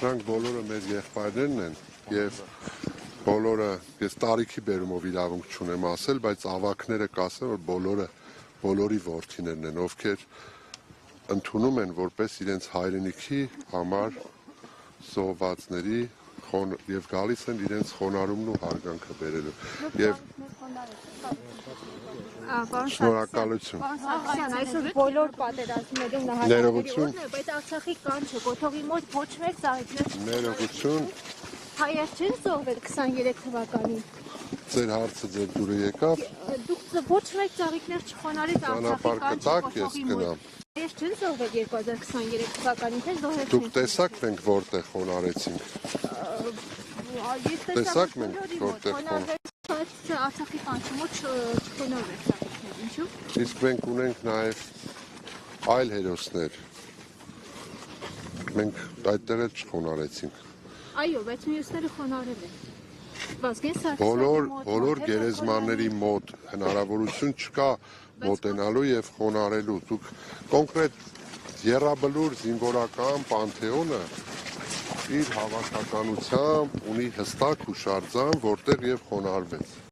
Նրանք բոլորը մեր եղբայրներն են եւ բոլորը ես տարիքի բերումով իրավունք չունեմ ասել, բայց ավակները կասեն, որ բոլորի որդիներն են, ովքեր ընդունում են որպես իրենց հայրենիքի համար զոհվածների եւ գալիս են իրենց խոնարհումն ու հարգանքը բերելու եւ շնորհակալություն այսօր բոլոր պատերազմներում նահատակներին բայց Արցախի կանչը կոթողի մոտ ոչ մեկ ծաղիկներ ներողություն հայեր չեն զոհվել 23 թվականին ձեր հարցը ձեր դուրը եկավ դուք ոչ մեկ ծաղիկներ չխոնարհեց Արցախի կանչը կոթողի մոտ Ես չեն զոհվել 2023 թվականին, թե զոհել չեն։ Դուք տեսաք մենք որտեղ խոնարհեցինք։ Տեսաք մենք որտեղ խոնարհեցինք։ Արցախի կանչի մոտ չխոնարհվեց ծաղիկներ, ինչու՞։ Իսկ մենք ունենք նաև այլ հերոսներ։ Մենք այդտեղ էլ չխոնարհեցինք։ Այո, բայց մյուսները խոնարհել են։ Բոլոր գերեզմանների մոտ հնարավորություն չկա մոտենալու եւ խոնարհելու։ Դուք կոնկրետ Եռաբլուր զինվորական պանթեոնը իր հավաքականությամբ ունի հստակ հուշարձան, որտեղ եւ խոնարհվեց։